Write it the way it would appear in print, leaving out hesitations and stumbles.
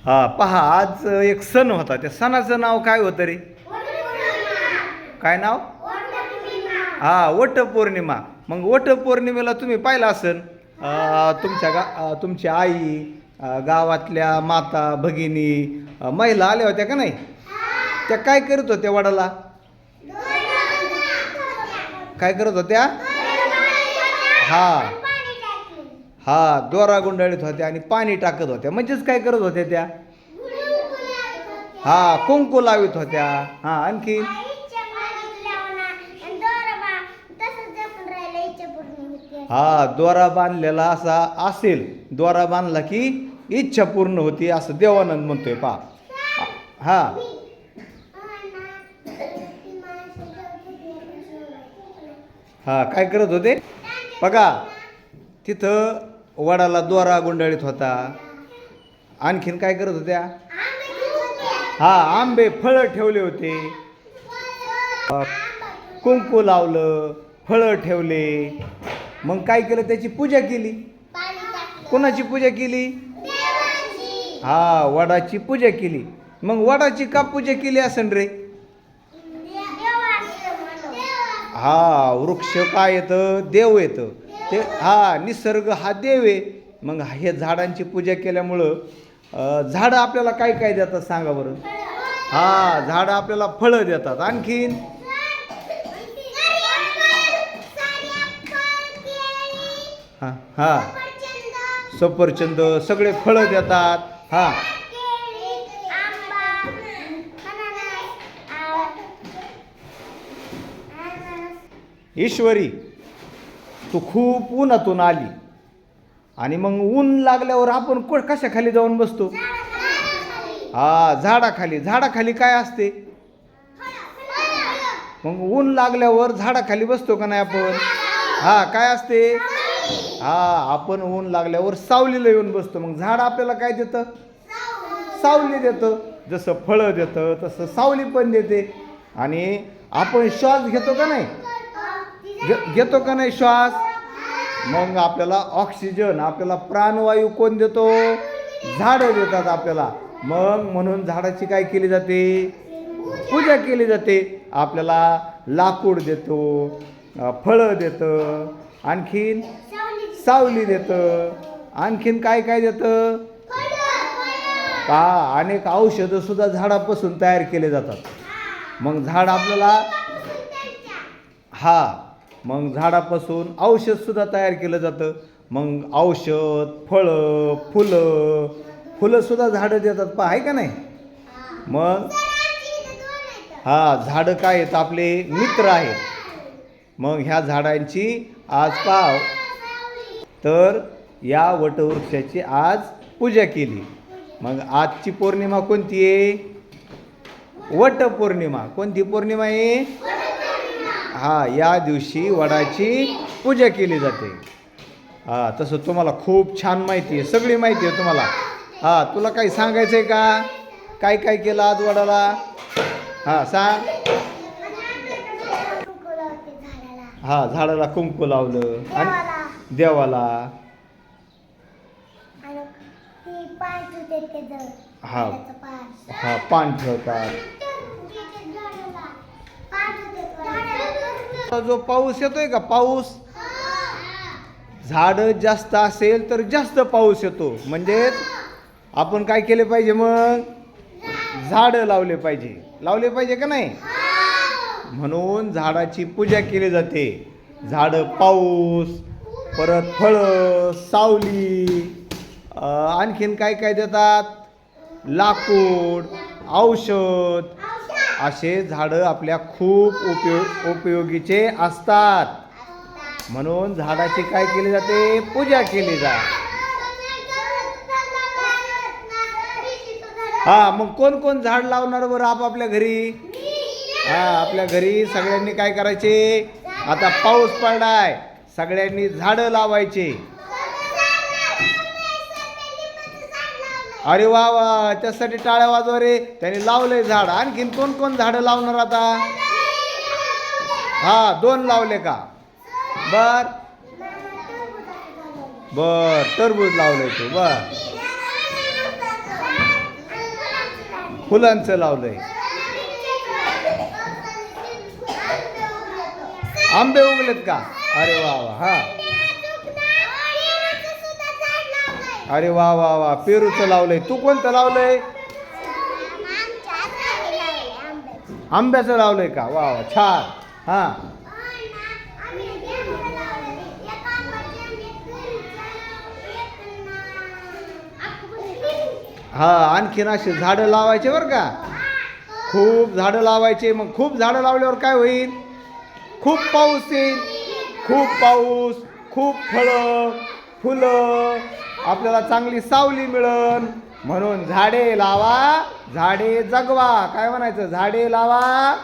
हा पहा, आज एक सण होता. त्या सणाचं नाव काय होतं रे? काय नाव? हा, वटपौर्णिमा. मग वटपौर्णिमेला तुम्ही पाहिलं असेल, तुमची आई, गावातल्या माता भगिनी, महिला आल्या होत्या का नाही? त्या काय करत होत्या वडाला? काय करत होत्या? हा हा, दोरा गुंडाळीत होत्या आणि पाणी टाकत होत्या. म्हणजेच काय करत होत्या त्या? हा, कुंकू लावित होत्या. हा, आणखी हा, दोरा बांधलेला असा असेल, दोरा बांधला की इच्छा पूर्ण होती, असं देवानंद म्हणतोय. पा हा हा, काय करत होते बघा? तिथं वडाला दोरा गुंडाळीत होता. आणखीन काय करत होत्या? हा, आंबे फळं ठेवले होते, कुंकू लावलं, फळं ठेवले. मग काय केलं? त्याची पूजा केली. कोणाची पूजा केली? हा, वडाची पूजा केली. मग वडाची का पूजा केली असेल रे? हा, वृक्ष काय येतं? देव येतं ते. हा, निसर्ग हा देव आहे. मग हे झाडांची पूजा केल्यामुळं झाडं आपल्याला काय काय देतात सांगा बरं? हा, झाडं आपल्याला फळं देतात. आणखीन हा हा, सफरचंद सगळे फळं देतात. हा, ईश्वरी, तू खूप उन्हातून आली आणि मग ऊन लागल्यावर आपण कशाखाली जाऊन बसतो? हा, झाडाखाली. झाडाखाली काय असते? मग ऊन लागल्यावर झाडाखाली बसतो का नाही आपण? हा, काय असते? हा, आपण ऊन लागल्यावर सावलीला येऊन बसतो. मग झाड आपल्याला काय देतं? सावली देतं. जसं फळं देतं तसं सावली पण देते. आणि आपण श्वास घेतो का नाही? घेतो का नाही श्वास? मग आपल्याला ऑक्सिजन, आपल्याला प्राणवायू कोण देतो? झाडं देतात आपल्याला. मग म्हणून झाडाची काय केली जाते? पूजा केली जाते. आपल्याला लाकूड देतो, फळं देतं, आणखीन सावली देतं, आणखीन काय काय देतं? का अनेक औषधं सुद्धा झाडापासून तयार केले जातात. मग झाड आपल्याला हा, मग झाडापासून औषध सुद्धा तयार केलं जातं. मग औषध, फळं, फुलं सुद्धा झाडं देतात. पहा, आहे का नाही? मग हा, झाडं काय आहेत? आपले मित्र आहेत. मग ह्या झाडांची आज पाव तर या वटवृक्षाची आज पूजा केली. मग आजची पौर्णिमा कोणती आहे? वटपौर्णिमा. कोणती पौर्णिमा आहे? हा, या दिवशी वडाची पूजा केली जाते. हा, तसं तुम्हाला खूप छान माहिती आहे, सगळी माहिती आहे तुम्हाला. हा, तुला काही सांगायचं आहे का? काय काय केलं आज वडाला? हा, सांग. हा, झाडाला कुंकू लावलं आणि देवाला हा हा पान ठेवतात. जो पाऊस येतोय का, पाऊस, झाड जास्त असेल तर जास्त पाऊस येतो. म्हणजेच आपण काय केले पाहिजे? मग झाडं लावले पाहिजे का नाही? म्हणून झाडाची पूजा केली जाते. झाडं, पाऊस, परत फळं, सावली, आणखीन काय काय देतात? लाकूड, औषध, असे झाडं आपल्या खूप उपयोगीचे असतात. म्हणून झाडाची काय केली जाते? पूजा केली जाते. हा, मग कोण कोण झाड लावणार बरं आपापल्या घरी? हा, आपल्या घरी सगळ्यांनी काय करायचे? आता पाऊस पडलाय, सगळ्यांनी झाडं लावायचे. अरे वा वा, त्यासाठी टाळ्या वाजवा रे. त्यांनी लावलंय झाड. आणखीन कोण कोण झाडं लावणार आता? हा, 2 लावले का? बर, टरबूज लावलंय तू. बर, फुलांचं लावलंय. आंबे उगलेत का? अरे वा वा. हा, अरे वा वा वा. पेरूचं लावलंय. तू कोणतं लावलंय? आंब्याचं लावलंय का? वा वा, छान. हा, हा, आणखीन असे झाडं लावायचे बरं का. खूप झाडं लावायचे. मग खूप झाडं लावल्यावर काय होईल? खूप पाऊस येईल. खूप पाऊस, खूप फळं, फुलं, आपल्याला चांगली सावली मिळन. म्हणून झाडे लावा, झाडे जगवा. काय म्हणायचं? झाडे लावा,